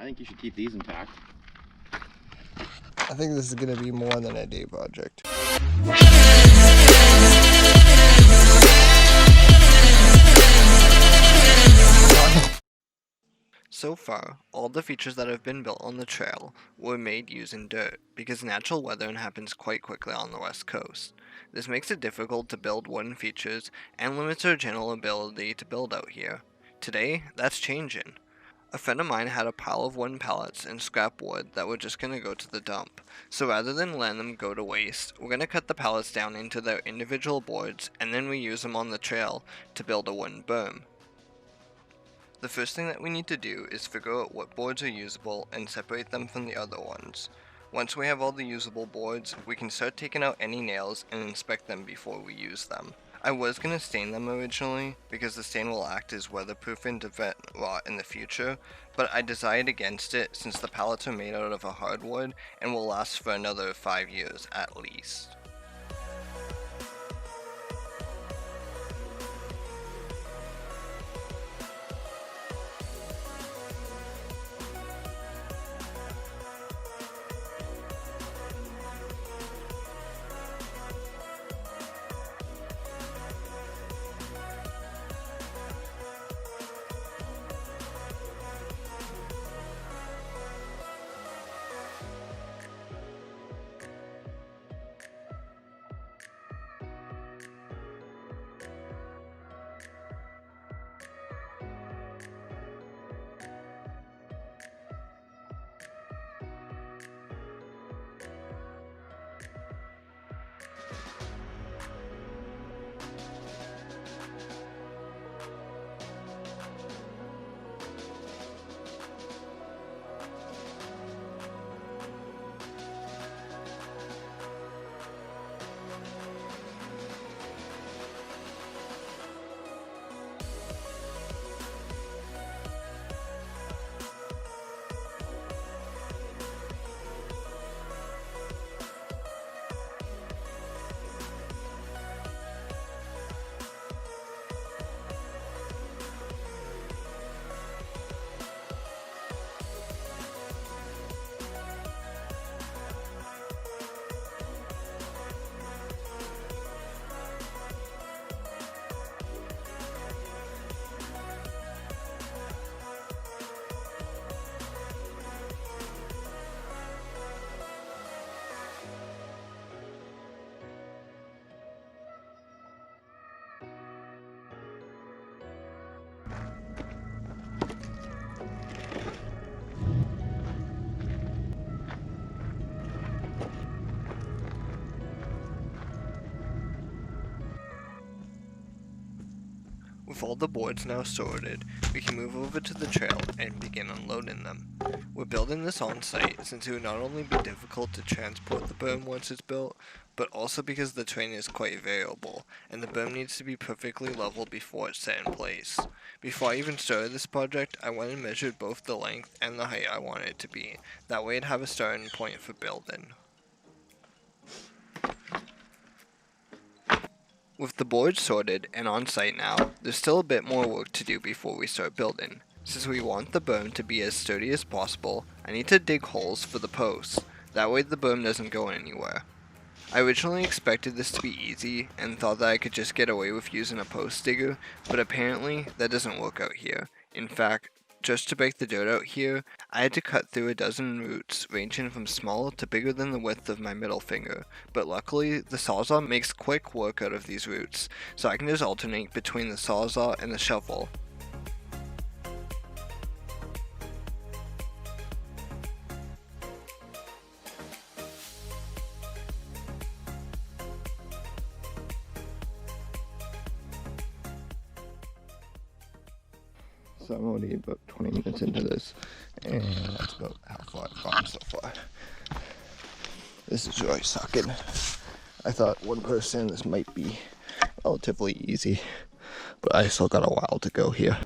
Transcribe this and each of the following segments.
think you should keep these intact. I think this is going to be more than a day project. So far, all the features that have been built on the trail were made using dirt, because natural weathering happens quite quickly on the west coast. This makes it difficult to build wooden features and limits our general ability to build out here. Today, that's changing. A friend of mine had a pile of wooden pallets and scrap wood that were just going to go to the dump. So rather than letting them go to waste, we're going to cut the pallets down into their individual boards and then reuse them on the trail to build a wooden berm. The first thing that we need to do is figure out what boards are usable and separate them from the other ones. Once we have all the usable boards, we can start taking out any nails and inspect them before we use them. I was going to stain them originally, because the stain will act as weatherproofing to prevent rot in the future, but I decided against it since the pallets are made out of a hardwood and will last for another 5 years at least. With all the boards now sorted, we can move over to the trail and begin unloading them. We're building this on site since it would not only be difficult to transport the berm once it's built, but also because the terrain is quite variable, and the berm needs to be perfectly level before it's set in place. Before I even started this project, I went and measured both the length and the height I wanted it to be. That way I'd have a starting point for building. With the boards sorted and on site now, there's still a bit more work to do before we start building. Since we want the berm to be as sturdy as possible, I need to dig holes for the posts, that way the berm doesn't go anywhere. I originally expected this to be easy and thought that I could just get away with using a post digger, but apparently that doesn't work out here. In fact, just to break the dirt out here, I had to cut through a dozen roots ranging from small to bigger than the width of my middle finger, but luckily the Sawzall makes quick work out of these roots, so I can just alternate between the Sawzall and the shovel. So I'm already about 20 minutes into this, and that's about how far I've gone so far. This is really sucking. I thought one person this might be relatively easy, but I still got a while to go here.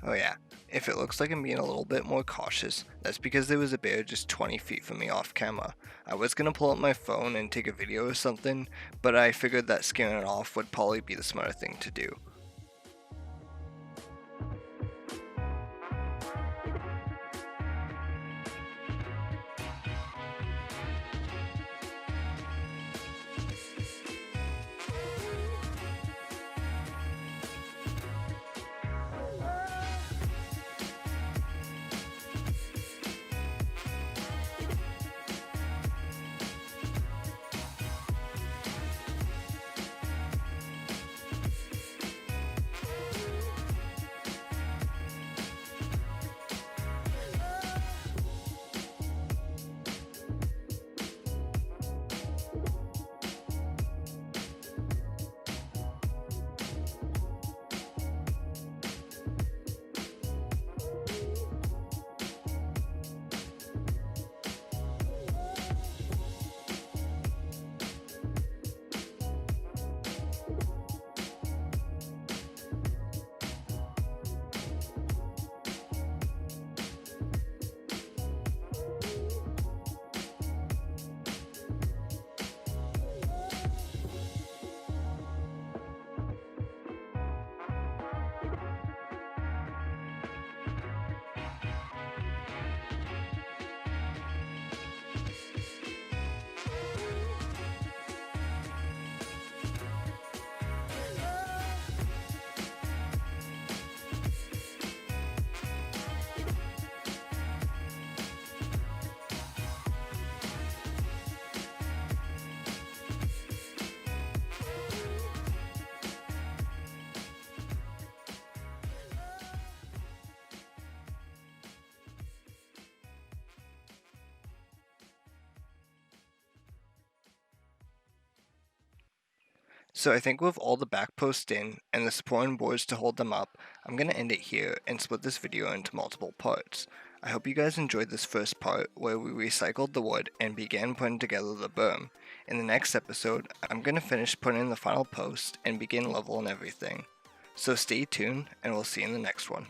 Oh yeah, if it looks like I'm being a little bit more cautious, that's because there was a bear just 20 feet from me off camera. I was gonna pull up my phone and take a video or something, but I figured that scaring it off would probably be the smarter thing to do. So I think with all the back posts in and the supporting boards to hold them up, I'm going to end it here and split this video into multiple parts. I hope you guys enjoyed this first part where we recycled the wood and began putting together the berm. In the next episode, I'm going to finish putting in the final post and begin leveling everything. So stay tuned and we'll see you in the next one.